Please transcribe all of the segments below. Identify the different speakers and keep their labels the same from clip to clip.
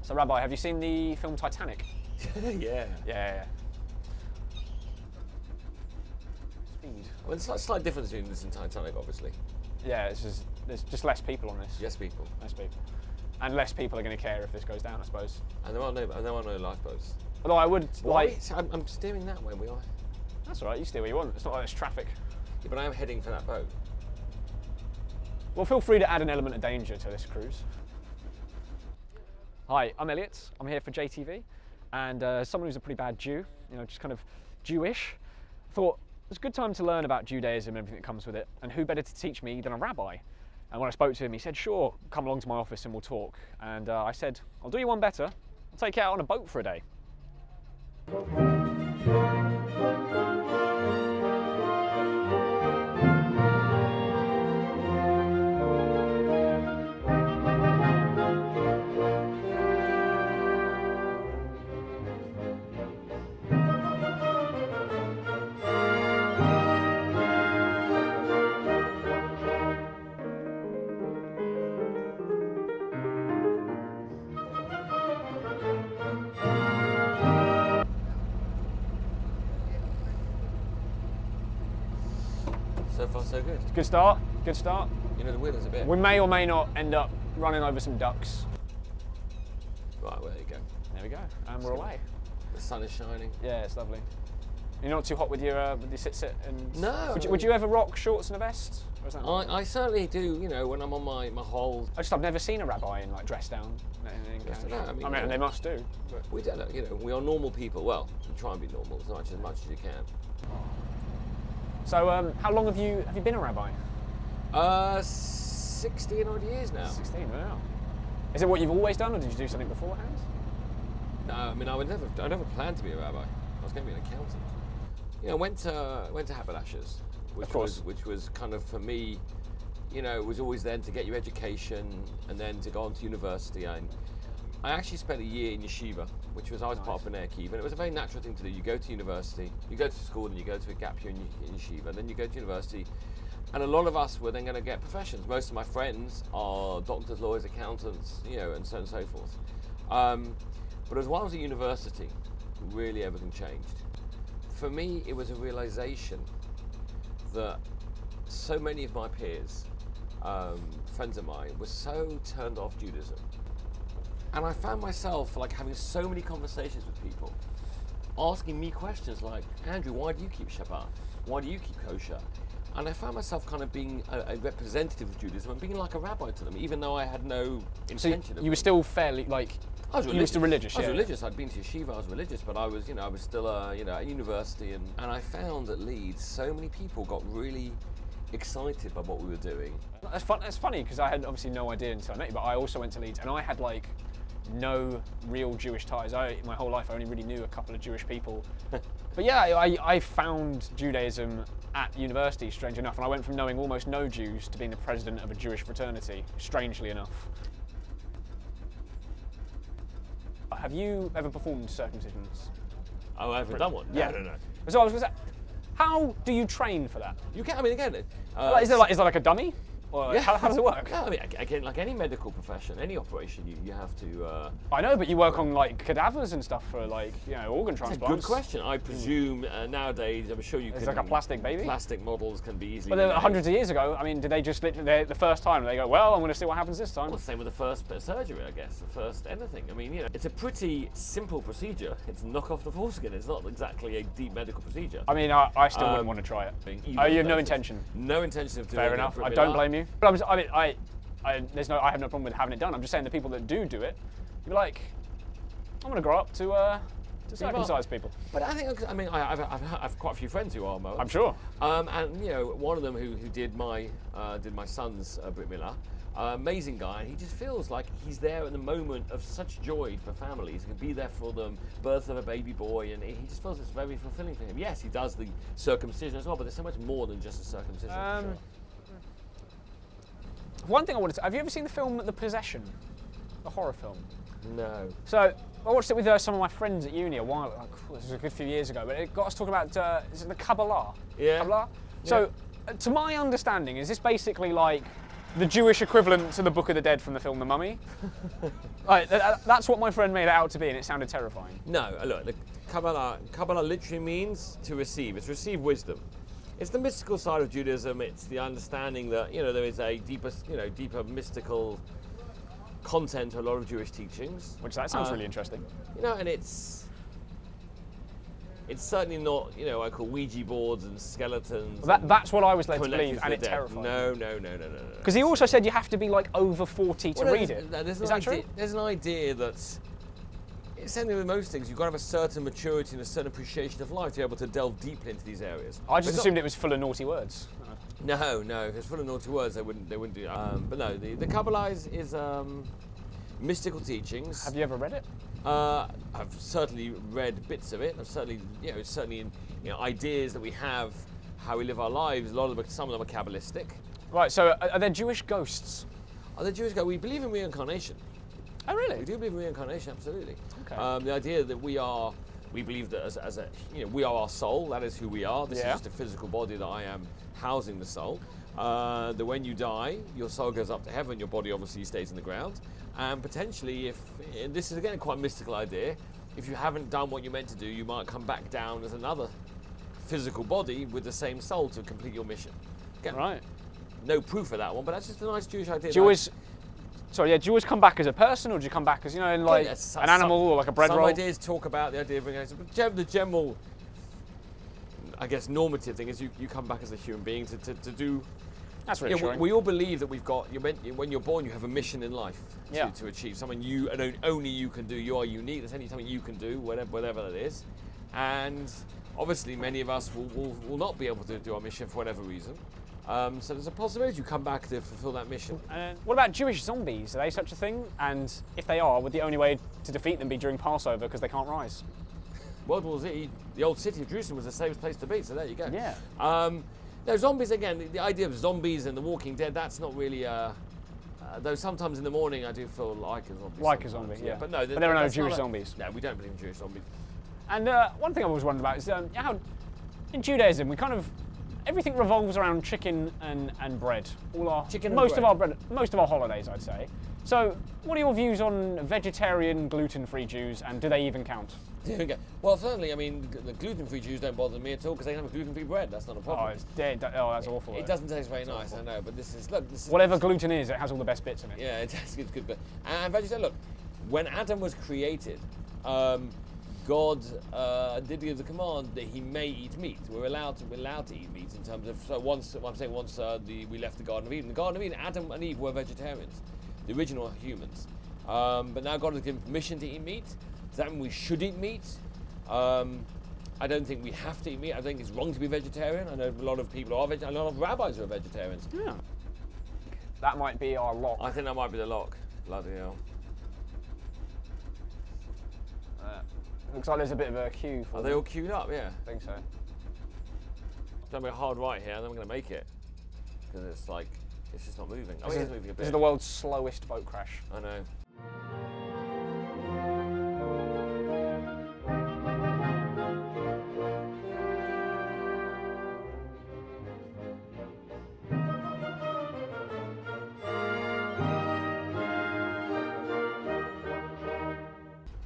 Speaker 1: So, Rabbi, have you seen the film Titanic?
Speaker 2: Yeah.
Speaker 1: Yeah. Speed.
Speaker 2: Well, it's a slight difference between this and Titanic, obviously.
Speaker 1: Yeah, there's just less people on this.
Speaker 2: Yes, people.
Speaker 1: Less people. And less people are going to care if this goes down, I suppose.
Speaker 2: And there are no lifeboats.
Speaker 1: Although I would like...
Speaker 2: I'm steering that way, we are.
Speaker 1: That's all right, you steer where you want. It's not like there's traffic.
Speaker 2: Yeah, but I am heading for that boat.
Speaker 1: Well, feel free to add an element of danger to this cruise. Hi, I'm Elliot. I'm here for JTV. And someone who's a pretty bad Jew, you know, just kind of Jewish, thought it's a good time to learn about Judaism and everything that comes with it. And who better to teach me than a rabbi? And when I spoke to him, he said, sure, come along to my office and we'll talk. And I said, I'll do you one better. I'll take you out on a boat for a day.
Speaker 2: So far, so good.
Speaker 1: Good start, good start.
Speaker 2: You know, the wheel is a bit.
Speaker 1: We may or may not end up running over some ducks.
Speaker 2: Right, well, there you go.
Speaker 1: There we go, and we're away.
Speaker 2: The sun is shining.
Speaker 1: Yeah, it's lovely. You're not too hot with your sit and...
Speaker 2: No.
Speaker 1: Would you ever rock shorts and a vest? Or is that
Speaker 2: I certainly do, you know, when I'm on my whole...
Speaker 1: I've never seen a rabbi in like dress down. I mean, they must do. But.
Speaker 2: We don't know, you know, we are normal people. Well, we try and be normal as much as you can.
Speaker 1: So, how long have you been a rabbi?
Speaker 2: 16 odd years now.
Speaker 1: 16, wow. Is it what you've always done, or did you do something beforehand?
Speaker 2: No, I mean, I never planned to be a rabbi. I was going to be an accountant. You know, went to haberdashers, which was kind of, for me, you know, it was always then to get your education and then to go on to university. And I actually spent a year in yeshiva, which was, I was part of B'nai Akiva, and it was a very natural thing to do. You go to university, you go to school, and you go to a gap year in yeshiva, and then you go to university, and a lot of us were then going to get professions. Most of my friends are doctors, lawyers, accountants, you know, and so on and so forth. But as while I was at university, really everything changed. For me, it was a realization that so many of my peers, friends of mine, were so turned off Judaism. And I found myself like having so many conversations with people, asking me questions like, Andrew, why do you keep Shabbat? Why do you keep kosher? And I found myself kind of being a representative of Judaism and being like a rabbi to them, even though I had no intention of it.
Speaker 1: You were still fairly, like,
Speaker 2: I was religious.
Speaker 1: You were still religious,
Speaker 2: I was religious. I'd been to yeshiva, I was religious, but I was, you know, I was still, at university, and I found at Leeds, so many people got really excited by what we were doing.
Speaker 1: That's funny, because I had obviously no idea until I met you, but I also went to Leeds, and I had like no real Jewish ties. My whole life I only really knew a couple of Jewish people. But yeah, I found Judaism at university, strange enough, and I went from knowing almost no Jews to being the president of a Jewish fraternity, strangely enough. Have you ever performed circumcisions?
Speaker 2: Oh, I haven't done one? No,
Speaker 1: yeah.
Speaker 2: No.
Speaker 1: So I was going to say, how do you train for that?
Speaker 2: You can, I mean, again...
Speaker 1: is there like a dummy? Or
Speaker 2: yeah.
Speaker 1: how does it work?
Speaker 2: Yeah, I mean, again, like any medical profession, any operation, you have to...
Speaker 1: I know, but you work on like cadavers and stuff for like, you know, organ transplants.
Speaker 2: That's a good question. I presume nowadays, I'm sure you can...
Speaker 1: It's like a plastic baby?
Speaker 2: Plastic models can be easily...
Speaker 1: But then hundreds of years ago, I mean, did they just literally, the first time, they go, well, I'm going to see what happens this time?
Speaker 2: Well, same with the first bit of surgery, I guess, the first anything. I mean, you know, it's a pretty simple procedure. It's knock off the foreskin. It's not exactly a deep medical procedure.
Speaker 1: I mean, I still wouldn't want to try it. Oh, you have no intention?
Speaker 2: No intention of doing it.
Speaker 1: Fair enough. I don't blame you. But I mean, I have no problem with having it done. I'm just saying the people that do it, you'd be like, I'm going to grow up to circumcise people.
Speaker 2: But I think, I mean, I've quite a few friends who are Moab.
Speaker 1: I'm sure.
Speaker 2: And you know, one of them who did my son's Brit Milah, amazing guy, and he just feels like he's there at the moment of such joy for families. He can be there for them, birth of a baby boy, and he just feels it's very fulfilling for him. Yes, he does the circumcision as well, but there's so much more than just a circumcision. Sure.
Speaker 1: One thing I wanted to... Have you ever seen the film The Possession? The horror film?
Speaker 2: No.
Speaker 1: So, I watched it with some of my friends at uni a while ago. This was a good few years ago, but it got us talking about, is it the Kabbalah?
Speaker 2: Yeah.
Speaker 1: Kabbalah? So, to my understanding, is this basically like the Jewish equivalent to the Book of the Dead from the film The Mummy. Like, that's what my friend made it out to be, and it sounded terrifying.
Speaker 2: No, look, the Kabbalah literally means to receive. It's receive wisdom. It's the mystical side of Judaism. It's the understanding that there is a deeper mystical content to a lot of Jewish teachings.
Speaker 1: Which that sounds really interesting.
Speaker 2: And it's certainly not I call Ouija boards and skeletons.
Speaker 1: Well, that's what I was led to believe, and it terrified me.
Speaker 2: No.
Speaker 1: Because he also said you have to be like over 40 to read it. Is that true?
Speaker 2: There's an idea that it's something with most things. You've got to have a certain maturity and a certain appreciation of life to be able to delve deeply into these areas.
Speaker 1: I just assumed it was full of naughty words.
Speaker 2: No. If it's full of naughty words, they wouldn't do that. But no, the Kabbalah is mystical teachings.
Speaker 1: Have you ever read it?
Speaker 2: I've certainly read bits of it. I've certainly, ideas that we have, how we live our lives. Some of them are Kabbalistic.
Speaker 1: Right. So, are there Jewish ghosts?
Speaker 2: Are there Jewish ghosts? We believe in reincarnation.
Speaker 1: Oh, really?
Speaker 2: We do believe in reincarnation. Absolutely.
Speaker 1: Okay.
Speaker 2: The idea that we believe that we are our soul. That is who we are. This is just a physical body that I am housing the soul. That when you die, your soul goes up to heaven. Your body obviously stays in the ground. And potentially, and this is again quite a mystical idea, if you haven't done what you're meant to do, you might come back down as another physical body with the same soul to complete your mission. Again,
Speaker 1: right.
Speaker 2: No proof of that one, but that's just a nice Jewish idea.
Speaker 1: Do you always come back as a person, or do you come back as an animal or like a bread roll?
Speaker 2: Some ideas talk about the idea of bringing the general, I guess, normative thing is you come back as a human being to do.
Speaker 1: That's reassuring.
Speaker 2: We all believe that when you're born, you have a mission in life to achieve something only you can do. You are unique. There's only something you can do, whatever that is. And obviously, many of us will not be able to do our mission for whatever reason. So there's a possibility you come back to fulfill that mission.
Speaker 1: What about Jewish zombies? Are they such a thing? And if they are, would the only way to defeat them be during Passover because they can't rise?
Speaker 2: World War Z, the old city of Jerusalem was the safest place to be, so there you go.
Speaker 1: Yeah.
Speaker 2: No, zombies, again, the idea of zombies and The Walking Dead, that's not really, though sometimes in the morning I do feel like a zombie.
Speaker 1: Like a zombie, yeah.
Speaker 2: But no,
Speaker 1: there are no Jewish zombies.
Speaker 2: No, we don't believe in Jewish zombies.
Speaker 1: And one thing I always wondered about is how, in Judaism, everything revolves around chicken and bread. Most of our holidays, I'd say. So, what are your views on vegetarian, gluten-free Jews, and do they even count?
Speaker 2: Well, certainly, I mean, the gluten-free Jews don't bother me at all because they don't have gluten-free bread. That's not a problem.
Speaker 1: Oh, it's dead. Oh, that's awful.
Speaker 2: It doesn't taste very nice, I know, but this is
Speaker 1: whatever gluten is, it has all the best bits in it.
Speaker 2: Yeah, it's good. And vegetarian, look, when Adam was created, God did give the command that he may eat meat. We're allowed to eat meat in terms of once we left the Garden of Eden. The Garden of Eden, Adam and Eve were vegetarians, the original humans. But now God has given permission to eat meat. Does that mean we should eat meat? I don't think we have to eat meat. I think it's wrong to be vegetarian. I know a lot of people are vegetarian. A lot of rabbis are vegetarians.
Speaker 1: Yeah. That might be our lock.
Speaker 2: I think that might be the lock. Bloody hell.
Speaker 1: Looks like there's a bit of a queue for
Speaker 2: Are they all queued up? Yeah.
Speaker 1: I think so.
Speaker 2: Don't be a hard right here, and then we're going to make it. Because it's just not moving. Oh, it is moving a bit.
Speaker 1: This is the world's slowest boat crash.
Speaker 2: I know.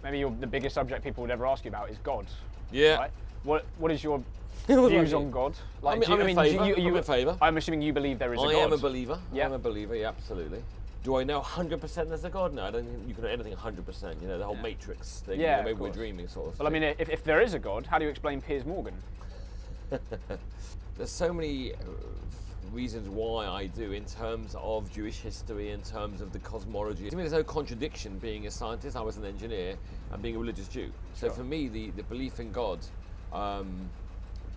Speaker 1: Maybe the biggest subject people would ever ask you about is God.
Speaker 2: Yeah.
Speaker 1: Right? What is your views on God?
Speaker 2: I'm in favour.
Speaker 1: I'm assuming you believe there is a God.
Speaker 2: I am a believer.
Speaker 1: Yeah.
Speaker 2: I'm a believer, yeah, absolutely. Do I know 100% there's a God? No, I don't think you can know anything 100%. You know, the whole Matrix thing.
Speaker 1: Yeah,
Speaker 2: maybe we're dreaming sort of
Speaker 1: Well, I mean, if there is a God, how do you explain Piers Morgan?
Speaker 2: There's so many reasons why I do in terms of Jewish history, in terms of the cosmology. To me, there's no contradiction being a scientist, I was an engineer, and being a religious Jew. So for me, the belief in God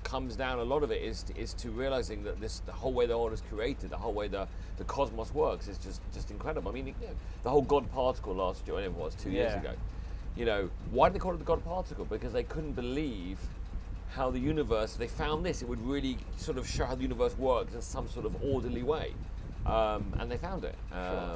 Speaker 2: comes down, a lot of it is to realizing that the whole way the world is created, the whole way the cosmos works is just incredible. I mean, the whole God particle last year, whatever it was, 2 years ago. You know, why did they call it the God particle? Because they couldn't believe how the universe, they found this, it would really sort of show how the universe works in some sort of orderly way. And they found it.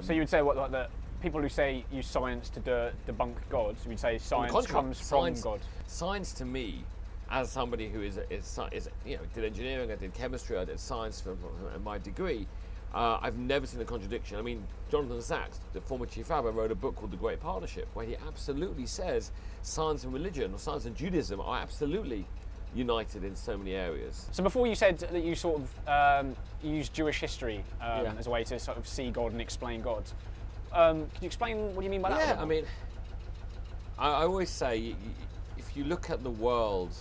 Speaker 1: So you would say like the people who say use science to debunk God, so you'd say science comes from God?
Speaker 2: Science to me, as somebody who did engineering, I did chemistry, I did science for my degree, I've never seen a contradiction. I mean, Jonathan Sachs, the former chief rabbi, wrote a book called The Great Partnership, where he absolutely says science and religion, or science and Judaism, are absolutely united in so many areas.
Speaker 1: So before you said that you sort of used Jewish history as a way to sort of see God and explain God. Can you explain what you mean by that?
Speaker 2: Yeah, I mean, I always say, if you look at the world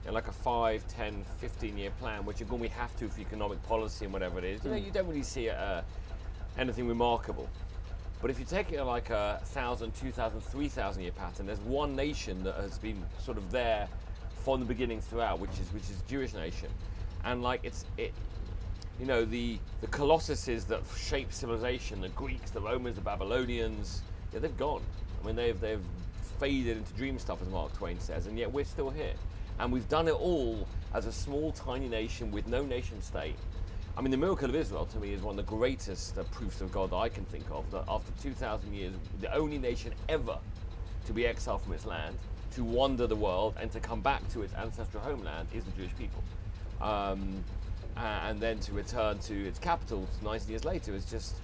Speaker 2: in like a 5, 10, 15-year plan, which again we have to for economic policy and whatever it is, you know, you don't really see anything remarkable. But if you take it like a 1,000, 2,000, 3,000 year pattern, there's one nation that has been sort of there from the beginning throughout, which is Jewish nation, and like you know, the colossuses that shape civilization, the Greeks, the Romans, the Babylonians, yeah, they've gone. I mean, they've faded into dream stuff, as Mark Twain says, and yet we're still here, and we've done it all as a small, tiny nation with no nation state. I mean, the miracle of Israel to me is one of the greatest proofs of God that I can think of. That after 2,000 years, the only nation ever to be exiled from its land, to wander the world and to come back to its ancestral homeland is the Jewish people. And then to return to its capital 19 years later is just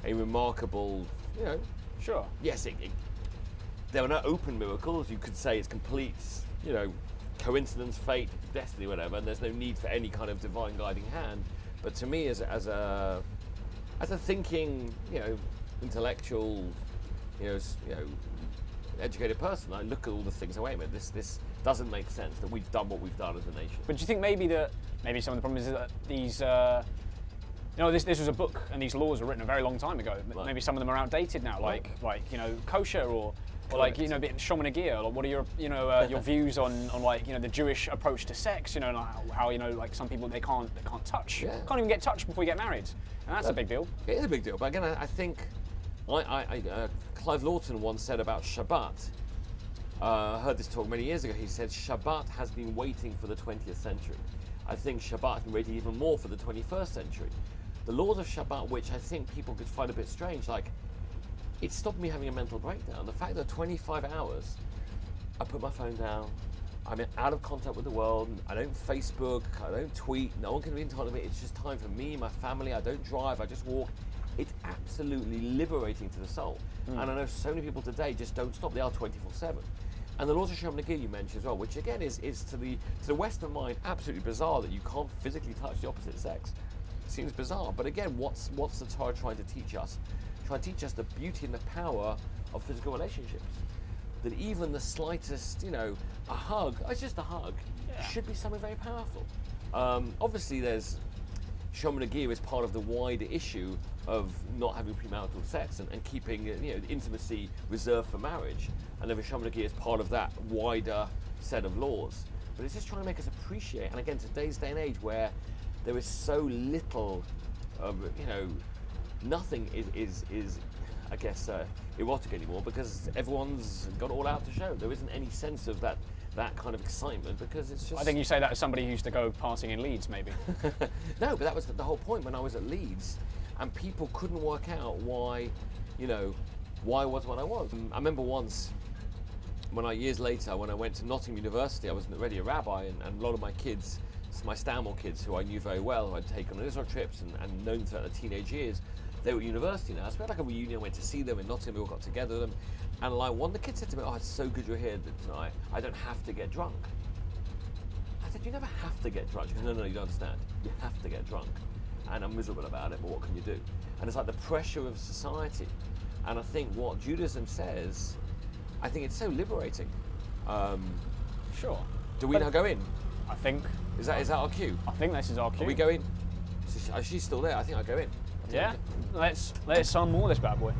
Speaker 2: a remarkable, you know.
Speaker 1: Sure.
Speaker 2: Yes, there are no open miracles. You could say it's complete, you know, coincidence, fate, destiny, whatever, and there's no need for any kind of divine guiding hand. But to me, as a thinking, you know, intellectual, you know, educated person, I look at all the things. Oh, wait a minute, this doesn't make sense that we've done what we've done as a nation.
Speaker 1: But do you think maybe some of the problem is that these, you know, this was a book and these laws were written a very long time ago. Right. Maybe some of them are outdated now, like you know, kosher or like, you know, a bit shomanagia. Like, what are your, you know, your views on like, you know, the Jewish approach to sex? You know, like how you know, like some people they can't touch, can't even get touched before you get married, and that's a big deal.
Speaker 2: It is a big deal. But again, I think Clive Lawton once said about Shabbat. I heard this talk many years ago. He said Shabbat has been waiting for the 20th century. I think Shabbat has been waiting even more for the 21st century. The laws of Shabbat, which I think people could find a bit strange, like, it stopped me having a mental breakdown. The fact that 25 hours, I put my phone down, I'm out of contact with the world, I don't Facebook, I don't tweet, no one can be in touch with me, it's just time for me, my family, I don't drive, I just walk. It's absolutely liberating to the soul. And I know so many people today just don't stop, they are 24/7. And the laws of shomanagia you mentioned as well, which again is to the Western mind absolutely bizarre that you can't physically touch the opposite sex. It seems bizarre, but again, what's the Torah trying to teach us? Trying to teach us the beauty and the power of physical relationships. That even the slightest, you know, a hug, it's just a hug, should be something very powerful. Obviously there's, shomanagia is part of the wider issue of not having premarital sex and keeping, you know, intimacy reserved for marriage. And then shomanagia is part of that wider set of laws. But it's just trying to make us appreciate, and again, today's day and age where there is so little, you know, nothing is I guess, erotic anymore because everyone's got it all out to show. There isn't any sense of that kind of excitement because it's just...
Speaker 1: I think you say that as somebody who used to go partying in Leeds, maybe.
Speaker 2: No, but that was the whole point when I was at Leeds, and people couldn't work out why, you know, why I was what I was. I remember once, years later, when I went to Nottingham University, I was already a rabbi, and a lot of my kids, my Stanmore kids, who I knew very well, who I'd taken on Israel trips and known throughout the teenage years, they were at university now. So we had like a reunion, I went to see them in Nottingham, we all got together with them. And like one of the kids said to me, "Oh, it's so good you're here tonight. I don't have to get drunk." I said, "You never have to get drunk." She goes, No, you don't understand. You have to get drunk. And I'm miserable about it, but what can you do? And it's like the pressure of society. And I think what Judaism says, I think it's so liberating.
Speaker 1: Sure.
Speaker 2: Do we now go in?
Speaker 1: I think.
Speaker 2: Is that our cue?
Speaker 1: I think this is our cue.
Speaker 2: Are we going? She's still there. I think I go in.
Speaker 1: Yeah. Let's some more of this bad boy.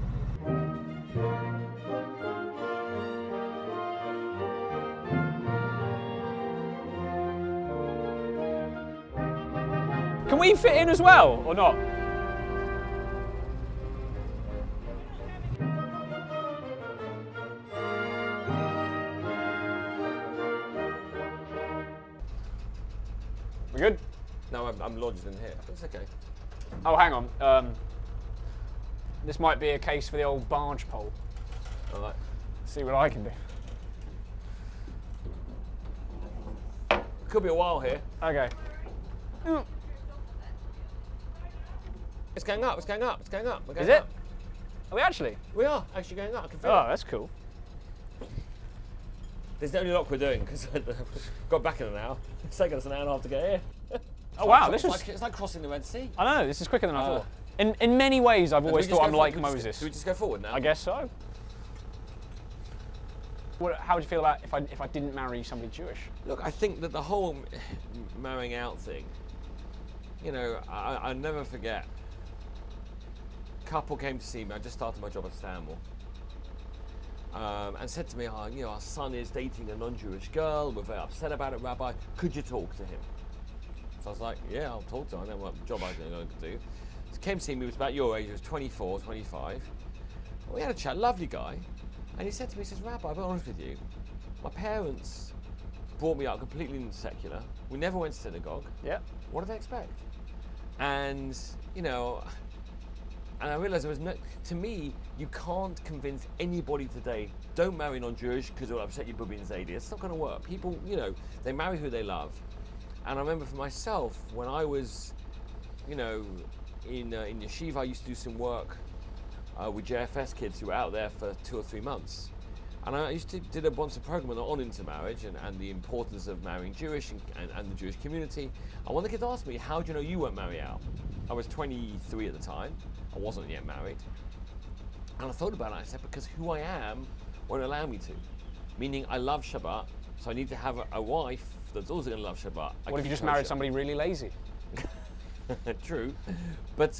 Speaker 1: Can we fit in as well, or not? We good?
Speaker 2: No, I'm lodged in here. It's okay.
Speaker 1: Oh, hang on. This might be a case for the old barge pole.
Speaker 2: All right.
Speaker 1: See what I can do.
Speaker 2: Could be a while here.
Speaker 1: Okay.
Speaker 2: It's going up. It's going up. It's going up. We're going
Speaker 1: Is it?
Speaker 2: up.
Speaker 1: Are we actually?
Speaker 2: We are actually going up. I can feel
Speaker 1: Oh,
Speaker 2: it.
Speaker 1: that's cool.
Speaker 2: This is the only lock we're doing because got back in an hour. It's taken us an hour and a half to get here.
Speaker 1: Oh wow, this was.
Speaker 2: It's like crossing the Red Sea.
Speaker 1: I know, this is quicker than I thought. In many ways, I've always thought I'm like Moses.
Speaker 2: Do we just go forward now?
Speaker 1: I guess so. How would you feel about if I didn't marry somebody Jewish?
Speaker 2: Look, I think that the whole marrying out thing, you know, I never forget. A couple came to see me. I just started my job at Stanmore. And said to me, oh, you know, our son is dating a non-Jewish girl. We're very upset about it, Rabbi. Could you talk to him? So I was like, yeah, I'll talk to him. I know what job I'm going to do. So he came to see me. He was about your age. He was 24, 25. And we had a chat. Lovely guy. And he said to me, he says, Rabbi, I'll be honest with you. My parents brought me up completely secular. We never went to synagogue.
Speaker 1: Yeah.
Speaker 2: What do they expect? And, you know, and I realised there was no, to me, you can't convince anybody today, don't marry non-Jewish because it'll upset your Bubby and Zadie. It's not going to work. People, you know, they marry who they love. And I remember for myself, when I was, you know, in yeshiva, I used to do some work with JFS kids who were out there for 2 or 3 months. And I used to did a once a program on intermarriage and the importance of marrying Jewish and the Jewish community. And one of the kids asked me, how do you know you won't marry out? I was 23 at the time. I wasn't yet married. And I thought about it. I said, because who I am won't allow me to. Meaning I love Shabbat, so I need to have a wife that's also going to love Shabbat.
Speaker 1: What if you just married somebody really lazy?
Speaker 2: True. But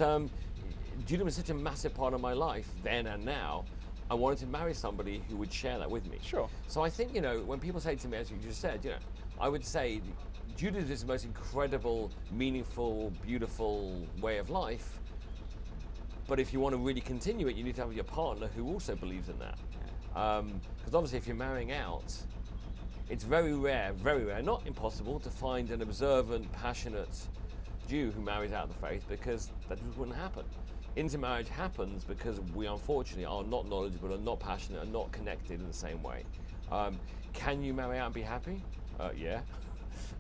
Speaker 2: Judaism is such a massive part of my life then and now. I wanted to marry somebody who would share that with me.
Speaker 1: Sure.
Speaker 2: So I think, you know, when people say to me, as you just said, you know, I would say Judaism is the most incredible, meaningful, beautiful way of life. But if you want to really continue it, you need to have your partner who also believes in that. Because obviously if you're marrying out, it's very rare, not impossible to find an observant, passionate Jew who marries out of the faith, because that just wouldn't happen. Intermarriage happens because we unfortunately are not knowledgeable and not passionate and not connected in the same way. Can you marry out and be happy? Yeah,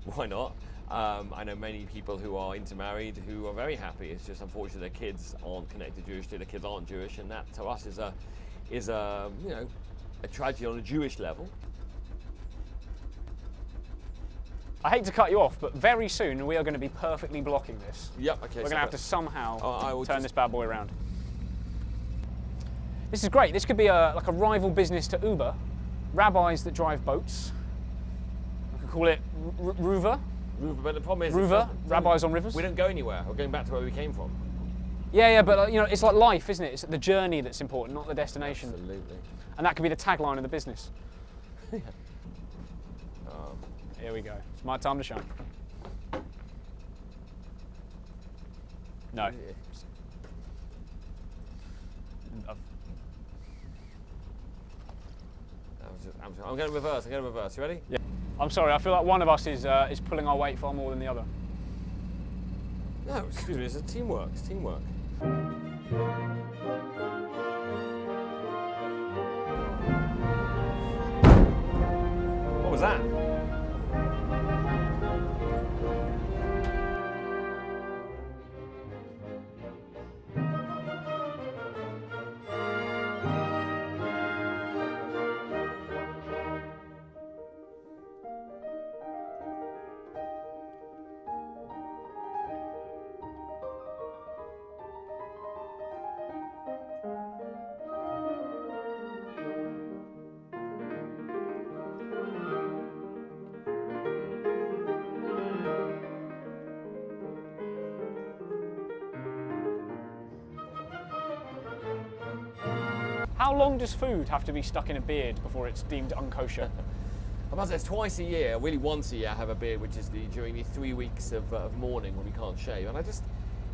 Speaker 2: why not? I know many people who are intermarried who are very happy. It's just unfortunately their kids aren't connected Jewishly, their kids aren't Jewish, and that to us is a you know, a tragedy on a Jewish level.
Speaker 1: I hate to cut you off, but very soon we are going to be perfectly blocking this.
Speaker 2: Yep, okay.
Speaker 1: We're going to have to somehow turn this bad boy around. This is great. This could be like a rival business to Uber. Rabbis that drive boats. We could call it Ruva.
Speaker 2: Ruva, but the problem is...
Speaker 1: Ruva, rabbis on rivers.
Speaker 2: We don't go anywhere. We're going back to where we came from.
Speaker 1: Yeah, but you know, it's like life, isn't it? It's the journey that's important, not the destination.
Speaker 2: Absolutely.
Speaker 1: And that could be the tagline of the business. Here we go. It's my time to shine. No.
Speaker 2: I'm going to reverse. You ready?
Speaker 1: Yeah. I'm sorry. I feel like one of us is pulling our weight far more than the other.
Speaker 2: No, excuse me. It's teamwork. It's teamwork. What was that?
Speaker 1: How long does food have to be stuck in a beard before it's deemed unkosher?
Speaker 2: I must say it's twice a year, really once a year I have a beard, which is during the 3 weeks of mourning when we can't shave. And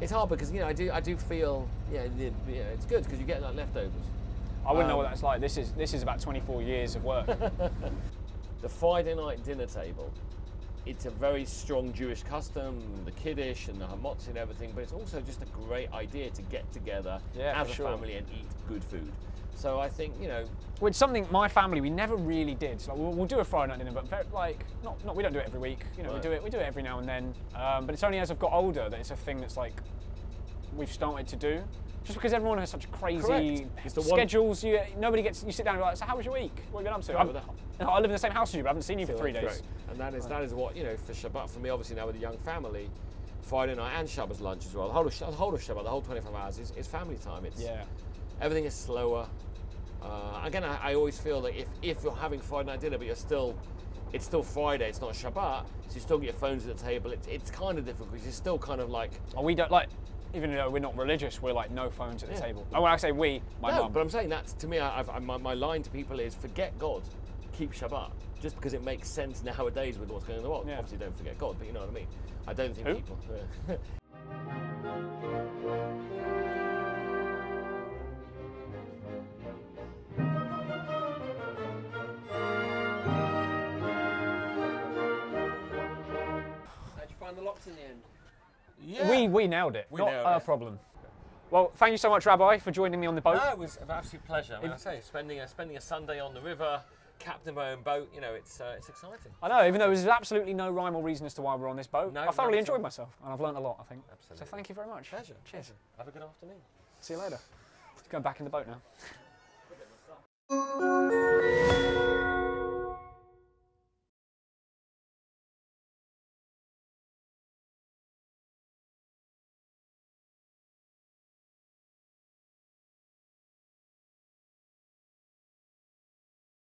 Speaker 2: it's hard because, you know, I do feel, it's good because you get like leftovers.
Speaker 1: I wouldn't know what that's like. This is about 24 years of work.
Speaker 2: The Friday night dinner table, it's a very strong Jewish custom, the Kiddush and the Hamotzi and everything, but it's also just a great idea to get together as a family and eat good food. So I think, you know...
Speaker 1: Well, it's something my family, we never really did. So we'll do a Friday night dinner, but we don't do it every week. You know, right. we do it every now and then. But it's only as I've got older that it's a thing that's like we've started to do. Just because everyone has such crazy
Speaker 2: Correct.
Speaker 1: schedules, nobody gets. You sit down and you're like, so how was your week? What have you been up to? I live in the same house as you, but I haven't seen you for 3 days.
Speaker 2: Correct. And that is what, you know, for Shabbat, for me, obviously now with a young family, Friday night and Shabbos lunch as well. The whole of Shabbat, the whole 25 hours is family time. Everything is slower. Again, I always feel that if you're having Friday night dinner, but it's still Friday, it's not Shabbat, so you still get your phones at the table. It's kind of difficult because you're still kind of like.
Speaker 1: Oh, we don't like. Even though we're not religious, we're like no phones at the table. And when I say we, my mum.
Speaker 2: But I'm saying that to me, my line to people is forget God, keep Shabbat. Just because it makes sense nowadays with what's going on in the world. Obviously, don't forget God, but you know what I mean. I don't think people.
Speaker 3: How'd you find the locks in the end?
Speaker 2: Yeah.
Speaker 1: We nailed it. Not a problem. Well, thank you so much, Rabbi, for joining me on the boat.
Speaker 2: No, it was an absolute pleasure. I mean, I say, spending a Sunday on the river, captain my own boat, you know, it's exciting.
Speaker 1: I know, even though there's absolutely no rhyme or reason as to why we're on this boat.
Speaker 2: No,
Speaker 1: I thoroughly enjoyed myself, and I've learned a lot, I think.
Speaker 2: Absolutely.
Speaker 1: So thank you very much.
Speaker 2: Pleasure.
Speaker 1: Cheers.
Speaker 2: Have a good afternoon.
Speaker 1: See you later. Let's go back in the boat now.